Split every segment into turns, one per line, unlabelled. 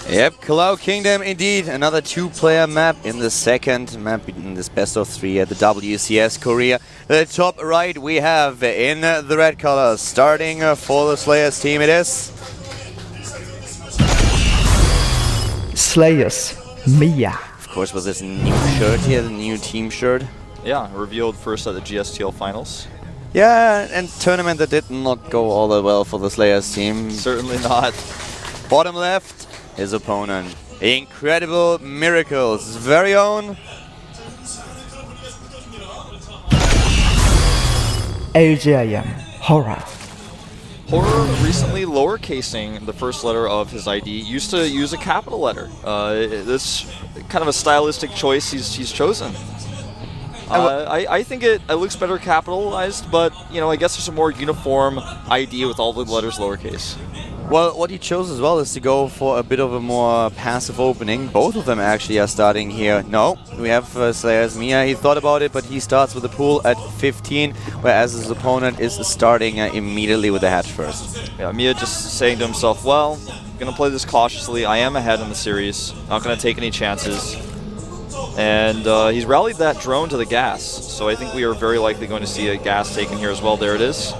Yep, Cloud Kingdom indeed. Another two-player map in the second map in this best of three at the WCS Korea. The top right we have in the red colors. Starting for the Slayers team it is
Slayers, Mia.
of course with this new shirt here, the new team shirt.
Yeah, revealed first at the GSTL finals.
Yeah, and tournament that did not go all that well for the Slayers team.
Certainly not.
Bottom left, his opponent. Incredible Miracles, his very own
AJM, Horror.
Horror recently lowercasing the first letter of his ID. Used to use a capital letter. This kind of a stylistic choice he's chosen. I think it looks better capitalized, but you know, I guess there's a more uniform ID with all the letters lowercase.
Well, what he chose as well is to go for a bit of a more passive opening. Both of them actually are starting here. No, we have Slayers Mia. He thought about it, but he starts with the pool at 15, whereas his opponent is starting immediately with the hatch first.
Yeah, Mia just saying to himself, well, gonna play this cautiously. I am ahead in the series. Not gonna take any chances. And he's rallied that drone to the gas, so I think we are very likely going to see a gas taken here as well. There it is.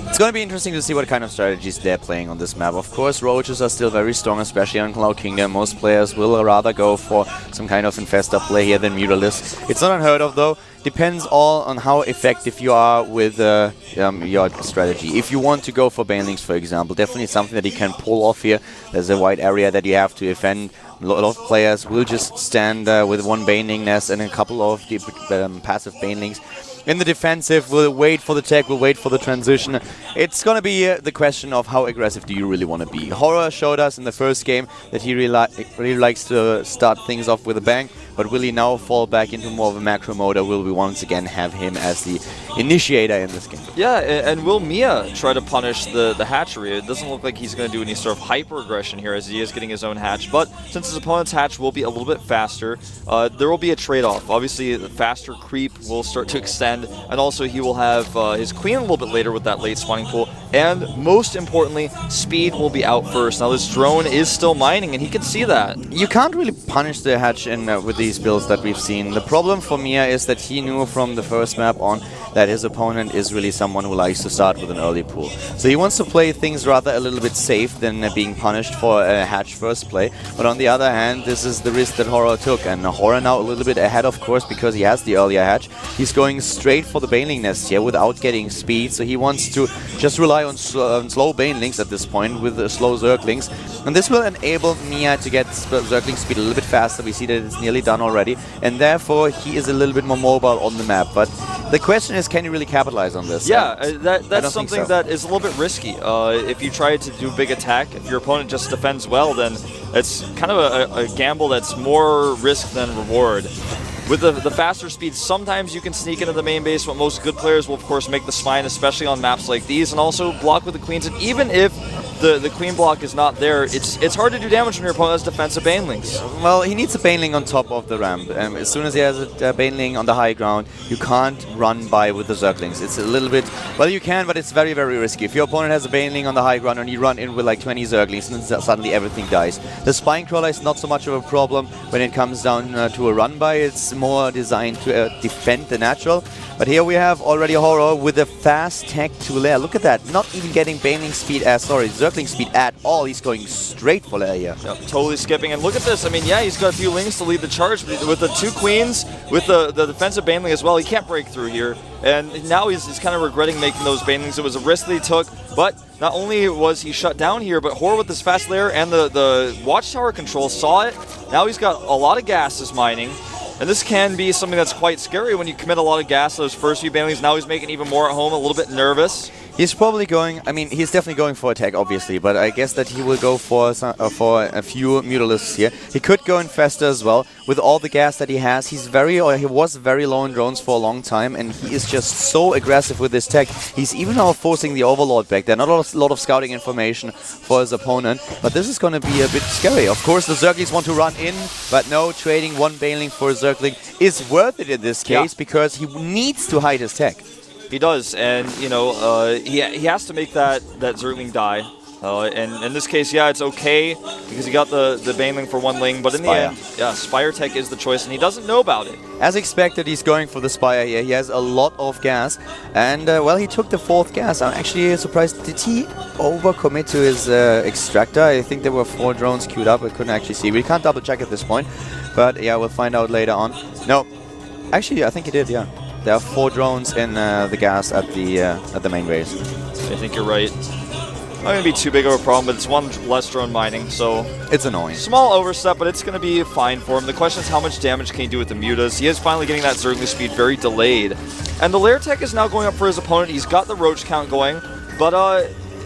It's going to be interesting to see what kind of strategies they're playing on this map. Of course, roaches are still very strong, especially on Cloud Kingdom. Most players will rather go for some kind of infestor play here than Mutalisk. It's not unheard of, though. Depends all on how effective you are with your strategy. If you want to go for banelings, for example, definitely something that you can pull off here. There's a wide area that you have to defend. A lot of players will just stand with one baneling nest and a couple of passive banelings. In the defensive, we'll wait for the tech, we'll wait for the transition. It's going to be the question of how aggressive do you really want to be. Horror showed us in the first game that he really likes to start things off with a bang, but will he now fall back into more of a macro mode, or will we once again have him as the initiator in this game?
Yeah, and will Mia try to punish the hatchery? It doesn't look like he's going to do any sort of hyper-aggression here as he is getting his own hatch, but since his opponent's hatch will be a little bit faster, there will be a trade-off. Obviously, the faster creep will start to extend, and also he will have his queen a little bit later with that late spawning pool, and most importantly, speed will be out first. Now this drone is still mining, and he can see that.
You can't really punish the hatch with these builds that we've seen. The problem for Mia is that he knew from the first map on that his opponent is really someone who likes to start with an early pool. So he wants to play things rather a little bit safe than being punished for a hatch first play. But on the other hand, this is the risk that Horror took, and Horror now a little bit ahead, of course, because he has the earlier hatch. He's going straight for the baneling nest here without getting speed, so he wants to just rely on slow banelings at this point with slow Zerglings. And this will enable Mia to get Zergling speed a little bit faster. We see that it's nearly done already, and therefore he is a little bit more mobile on the map. But the question is, can you really capitalize on this?
Yeah, that's something that is a little bit risky. If you try to do big attack, if your opponent just defends well, then it's kind of a gamble that's more risk than reward. With the faster speed, sometimes you can sneak into the main base, but most good players will, of course, make the spine, especially on maps like these, and also block with the queens. And even if the queen block is not there, it's hard to do damage when your opponent has defensive banelings.
Well, he needs a baneling on top of the ramp. As soon as he has a baneling on the high ground, you can't run by with the Zerglings. It's a little bit... Well, you can, but it's very, very risky. If your opponent has a baneling on the high ground and you run in with like 20 Zerglings, then suddenly everything dies. The Spine Crawler is not so much of a problem when it comes down to a run by. It's more designed to defend the natural. But here we have already Horror with a fast tech to lair. Look at that. Not even getting baneling speed, Zergling speed at all. He's going straight for lair here.
Yep, totally skipping. And look at this. I mean, yeah, he's got a few lings to lead the charge, but with the two queens, with the defensive baneling as well, he can't break through here. And now he's kind of regretting making those banelings. It was a risk that he took, but not only was he shut down here, but Horror with this fast lair and the watchtower control saw it. Now he's got a lot of gases mining. And this can be something that's quite scary when you commit a lot of gas to those first few banelings. Now he's making even more at home, a little bit nervous.
He's probably going, I mean, he's definitely going for attack, obviously, but I guess that he will go for a few Mutalisks here. He could go Infestor as well. With all the gas that he has, he was very low in drones for a long time, and he is just so aggressive with this tech. He's even now forcing the Overlord back there. Not a lot of scouting information for his opponent, but this is going to be a bit scary. Of course, the Zerglings want to run in, but no, trading one baneling for a Zergling is worth it in this case, because he needs to hide his tech.
He does, and you know, he has to make that Zergling die. And in this case, yeah, it's okay because he got the Baneling for 1 Ling, but in the end, yeah, Spire Tech is the choice, and he doesn't know about it.
As expected, he's going for the Spire here. He has a lot of gas, and well, he took the 4th gas. I'm actually surprised. Did he overcommit to his extractor? I think there were 4 drones queued up. I couldn't actually see. We can't double check at this point, but yeah, we'll find out later on. No, actually, I think he did. Yeah, there are 4 drones in the gas at the main base.
I think you're right. Not going to be too big of a problem, but it's 1 less drone mining, so...
It's annoying.
Small overstep, but it's going to be fine for him. The question is how much damage can he do with the mutas. He is finally getting that Zergling speed very delayed. And the Lair Tech is now going up for his opponent. He's got the Roach count going, but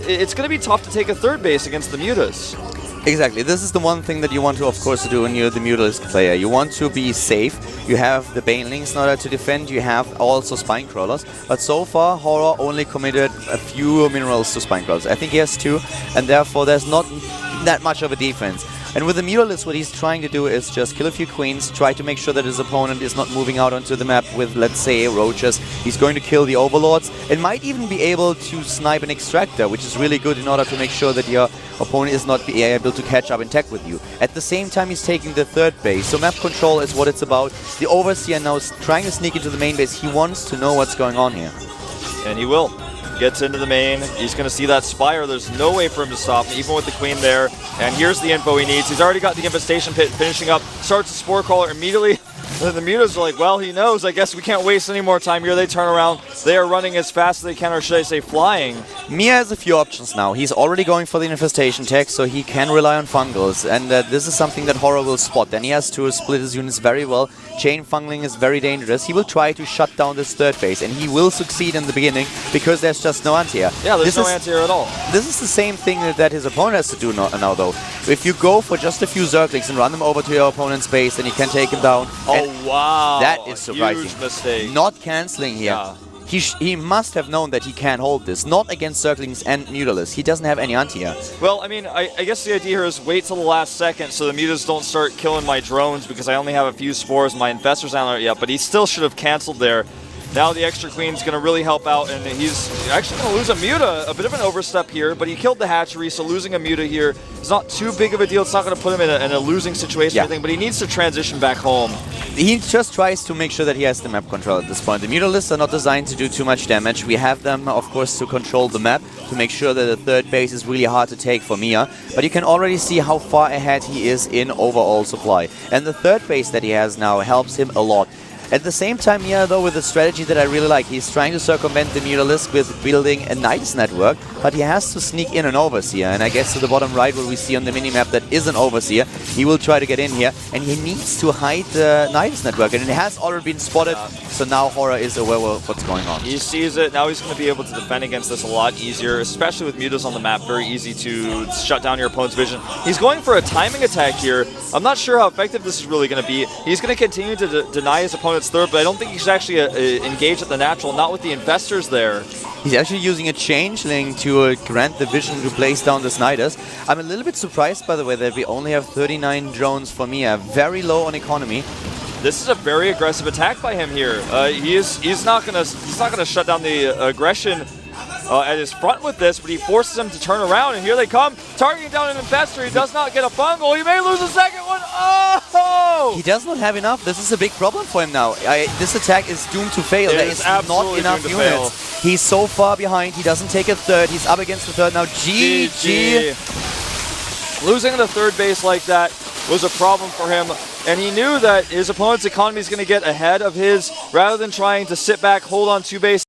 it's going to be tough to take a 3rd base against the mutas.
Exactly. This is the one thing that you want to, of course, do when you're the Mutalisk player. You want to be safe. You have the Banelings in order to defend. You have also Spinecrawlers. But so far, Horror only committed a few minerals to Spinecrawlers. I think he has 2, and therefore there's not that much of a defense. And with the Mutalisk, what he's trying to do is just kill a few queens, try to make sure that his opponent is not moving out onto the map with, let's say, roaches. He's going to kill the overlords and might even be able to snipe an extractor, which is really good in order to make sure that your opponent is not able to catch up in tech with you. At the same time, he's taking the 3rd base, so map control is what it's about. The Overseer now is trying to sneak into the main base. He wants to know what's going on here.
And he will. Gets into the main. He's going to see that Spire. There's no way for him to stop him, even with the Queen there. And here's the info he needs. He's already got the Infestation Pit finishing up. Starts the Spore Crawler immediately. The mutas are like, well, he knows. I guess we can't waste any more time here. They turn around. They are running as fast as they can, or should I say flying.
Mia has a few options now. He's already going for the Infestation tech, so he can rely on Fungals. And this is something that Horror will spot. Then he has to split his units very well. Chain Fungling is very dangerous. He will try to shut down this 3rd base, and he will succeed in the beginning because there's just no anti-air.
Yeah, there's no anti-air at all.
This is the same thing that his opponent has to do now, though. If you go for just a few Zerglings and run them over to your opponent's base, then you can take him down.
Oh, wow.
That is surprising.
Huge mistake.
Not cancelling here.
Yeah.
He must have known that he can't hold this. Not against Zerglings and Mutalisks. He doesn't have any anti-air.
Well, I mean, I guess the idea here is wait till the last second so the mutas don't start killing my drones because I only have a few spores and my infestors aren't yet, but he still should have canceled there. Now the extra queen's going to really help out, and he's actually going to lose a muta. A bit of an overstep here, but he killed the hatchery, so losing a muta here is not too big of a deal. It's not going to put him in a losing situation or anything, but he needs to transition back home.
He just tries to make sure that he has the map control at this point. The Mutalisks are not designed to do too much damage. We have them, of course, to control the map, to make sure that the 3rd base is really hard to take for Mia. But you can already see how far ahead he is in overall supply. And the 3rd base that he has now helps him a lot. At the same time, Mia, though, with a strategy that I really like, he's trying to circumvent the Mutalisk with building a Nidus network, but he has to sneak in an Overseer. And I guess to the bottom right, what we see on the minimap that is an Overseer, he will try to get in here, and he needs to hide the Nidus network, and it has already been spotted, so now Horror is aware of what's going on.
He sees it. Now he's going to be able to defend against this a lot easier, especially with mutas on the map. Very easy to shut down your opponent's vision. He's going for a timing attack here. I'm not sure how effective this is really going to be. He's going to continue to deny his opponent's 3rd, but I don't think he should actually engage at the natural, not with the infestors there.
He's actually using a Changeling to grant the vision to place down the Sniders. I'm a little bit surprised, by the way, that we only have 39 drones for Mia. Very low on economy.
This is a very aggressive attack by him here. He's not gonna shut down the aggression at his front with this, but he forces him to turn around, and here they come, targeting down an infestor. He does not get a fungal. He may lose a 2nd one. Oh!
He does not have enough. This is a big problem for him now. This attack is doomed to fail. There is not enough units. He's so far behind. He doesn't take a 3rd. He's up against the 3rd now. GG.
Losing the 3rd base like that was a problem for him, and he knew that his opponent's economy is going to get ahead of his. Rather than trying to sit back, hold on 2 bases,